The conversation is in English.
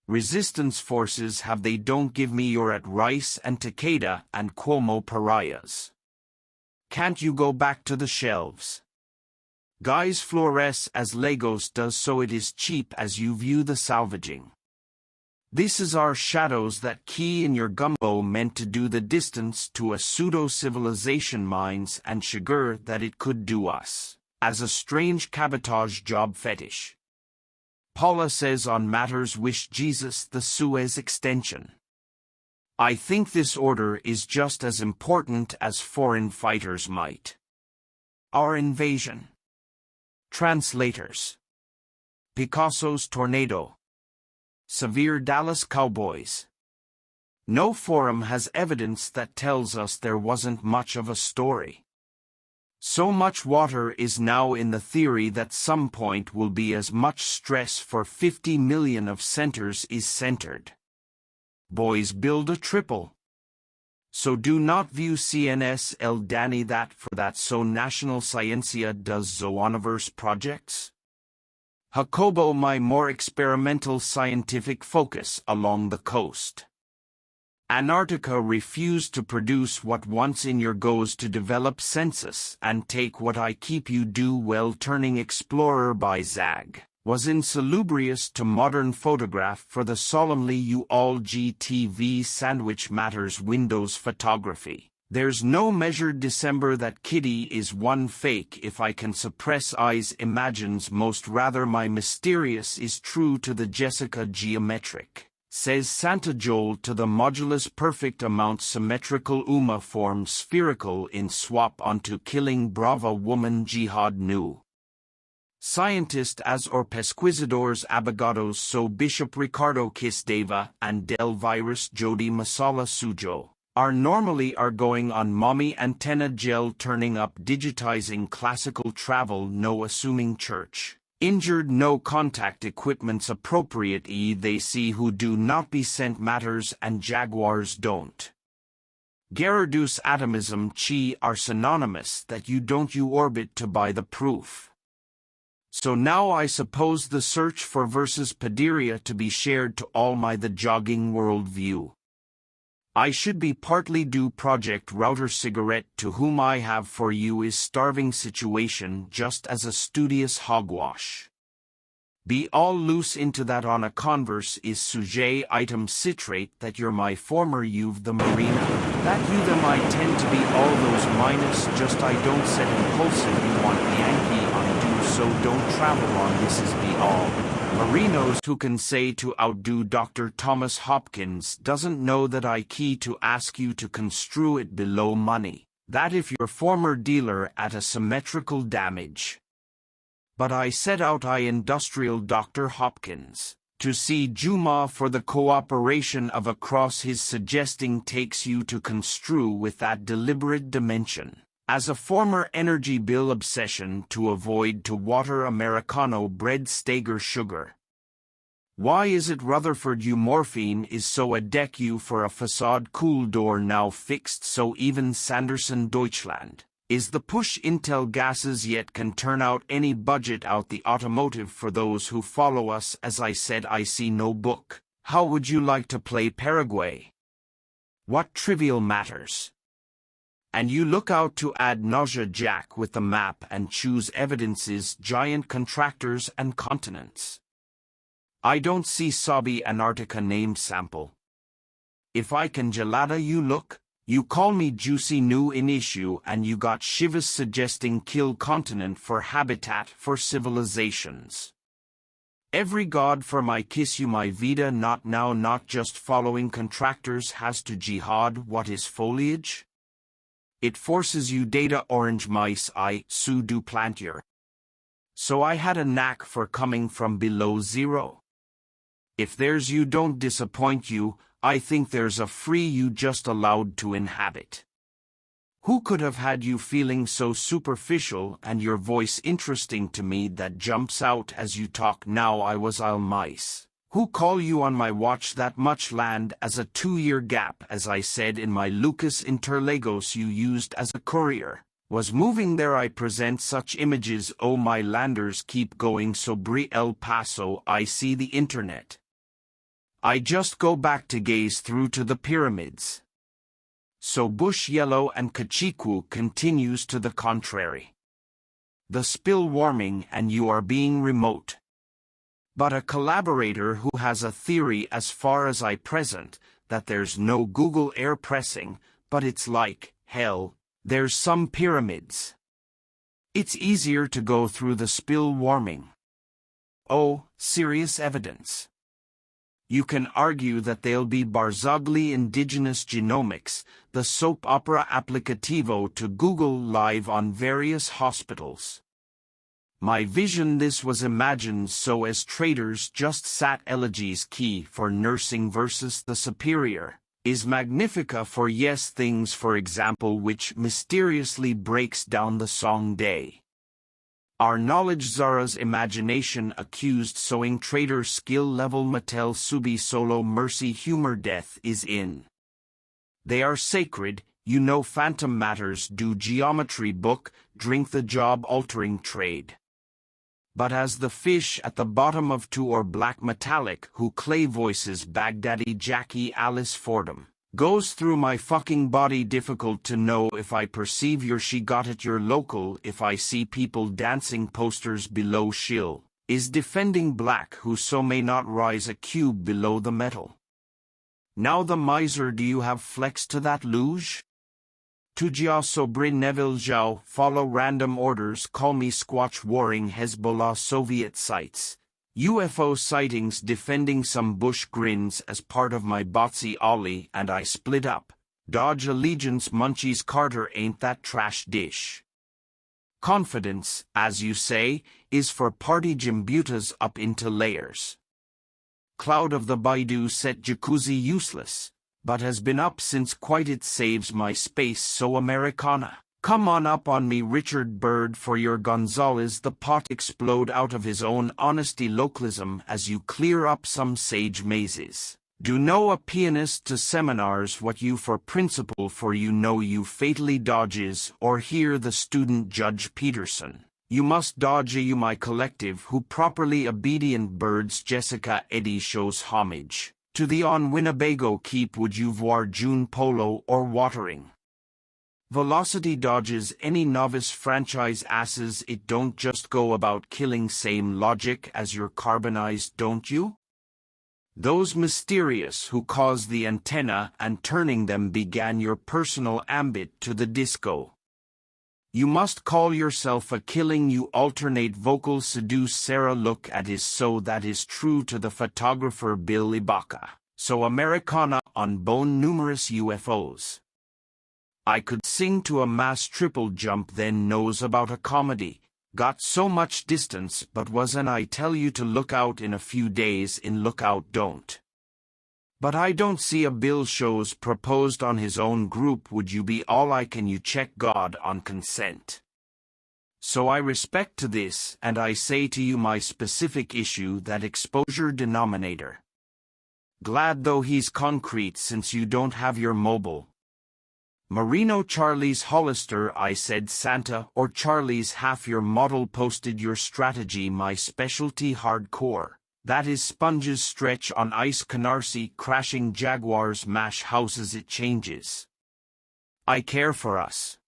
Resistance forces have they don't give me you're at Rice and Takeda and Cuomo pariahs. Can't you go back to the shelves? Guys fluoresce as Lagos does so it is cheap as you view the salvaging. This is our shadows that key in your gumbo meant to do the distance to a pseudo-civilization minds and sugar that it could do us, as a strange cabotage job fetish. Paula says on Matters wish Jesus the Suez extension. I think this order is just as important as foreign fighters might. Our invasion. Translators. Picasso's tornado. Severe Dallas Cowboys. No forum has evidence that tells us there wasn't much of a story. So much water is now in the theory that some point will be as much stress for 50 million of centers is centered. Boys build a triple. So do not view CNS Eltanin that for that so National Scientia does zoonoverse projects. Jacobo my more experimental scientific focus along the coast. Antarctica refused to produce what once in your goes to develop census and take what I keep you do well turning explorer by Zag, was insalubrious to modern photograph for the solemnly you all GTV sandwich matters Windows photography. There's no measured December that Kitty is one fake if I can suppress eyes imagines most rather my mysterious is true to the Jessica geometric. Says Santa Joel to the modulus perfect amount symmetrical Uma form spherical in swap onto killing Brava woman jihad nu. Scientist as or pesquisidors abogados so Bishop Ricardo Kisdeva and Del Virus Jodi Masala Sujo are normally going on mommy antenna gel turning up digitizing classical travel no assuming church. Injured no contact equipments appropriate they see who do not be sent matters and jaguars don't. Gerardus atomism chi are synonymous that you don't you orbit to buy the proof. So now I suppose the search for versus Padiria to be shared to all my the jogging world view. I should be partly due Project Router cigarette to whom I have for you is starving situation just as a studious hogwash. Be all loose into that on a converse is sujet item citrate that you're my former you've the marina. That you them I tend to be all those minus just I don't set impulsive you want Yankee on do so don't travel on this is be all. Marinos who can say to outdo Dr. Thomas Hopkins doesn't know that I key to ask you to construe it below money, that if your former dealer at a symmetrical damage. But I set out industrial Dr. Hopkins, to see Juma for the cooperation of across his suggesting takes you to construe with that deliberate dimension. As a former energy bill obsession to avoid to water Americano bread stager sugar. Why is it Rutherford you morphine is so a deck you for a facade cool door now fixed so even Sanderson Deutschland, is the push Intel gases yet can turn out any budget out the automotive for those who follow us as I said I see no book, how would you like to play Paraguay? What trivial matters? And you look out to add nausea jack with the map and choose evidences giant contractors and continents. I don't see Sabi Antarctica name sample. If I can gelada you look, you call me juicy new in issue and you got Shivas suggesting kill continent for habitat for civilizations. Every god for my kiss you my vida not now not just following contractors has to jihad what is foliage? It forces you data orange mice I so do plantier. So I had a knack for coming from below zero. If there's you don't disappoint you, I think there's a free you just allowed to inhabit. Who could have had you feeling so superficial and your voice interesting to me that jumps out as you talk now I was I'll mice. Who call you on my watch that much land as a 2-year gap as I said in my Lucas Interlagos you used as a courier, was moving there I present such images oh my landers keep going so Brie El Paso I see the internet. I just go back to gaze through to the pyramids. So bush yellow and Kachikwu continues to the contrary. The spill warming and you are being remote. But a collaborator who has a theory as far as I present, that there's no Google air pressing, but it's like, hell, there's some pyramids. It's easier to go through the spill warming. Oh, serious evidence. You can argue that they'll be Barzagli indigenous genomics, the soap opera applicativo to Google Live on various hospitals. My vision this was imagined so as traders just sat elegies key for nursing versus the superior, is magnifica for yes things for example which mysteriously breaks down the song day. Our knowledge Zara's imagination accused sewing trader skill level Mattel Subi solo mercy humor death is in. They are sacred, you know phantom matters do geometry book, drink the job altering trade. But as the fish at the bottom of two or black metallic who clay voices Baghdadi Jackie Alice Fordham. Goes through my fucking body difficult to know if I perceive your she got it your local if I see people dancing posters below shill, is defending black who so may not rise a cube below the metal. Now the miser do you have flex to that luge? Tujia sobre Neville Zhao follow random orders call me squatch warring Hezbollah Soviet sites. UFO sightings defending some bush grins as part of my Botsy Ollie and I split up. Dodge allegiance Munchies Carter ain't that trash dish. Confidence, as you say, is for party Jimbutas up into layers. Cloud of the Baidu set jacuzzi useless, but has been up since quite it saves my space so Americana. Come on up on me Richard Byrd for your Gonzales the pot explode out of his own honesty localism as you clear up some sage mazes. Do know a pianist to seminars what you for principle for you know you fatally dodges or hear the student Judge Peterson. You must dodge you my collective who properly obedient birds Jessica Eddy shows homage. To the on Winnebago keep would you voir June polo or watering. Velocity dodges any novice franchise asses it don't just go about killing same logic as your carbonized don't you? Those mysterious who caused the antenna and turning them began your personal ambit to the disco. You must call yourself a killing you alternate vocal seduce Sarah look at is so that is true to the photographer Bill Ibaka, so Americana on bone numerous UFOs. I could sing to a mass triple jump then knows about a comedy, got so much distance but wasn't I tell you to look out in a few days in look out don't. But I don't see a Bill shows proposed on his own group would you be all I can you check God on consent. So I respect to this and I say to you my specific issue that exposure denominator. Glad though he's concrete since you don't have your mobile. Marino Charlie's Hollister I said Santa or Charlie's half your model posted your strategy my specialty hardcore. That is sponges stretch on ice Canarsie crashing Jaguars mash houses it changes. I care for us.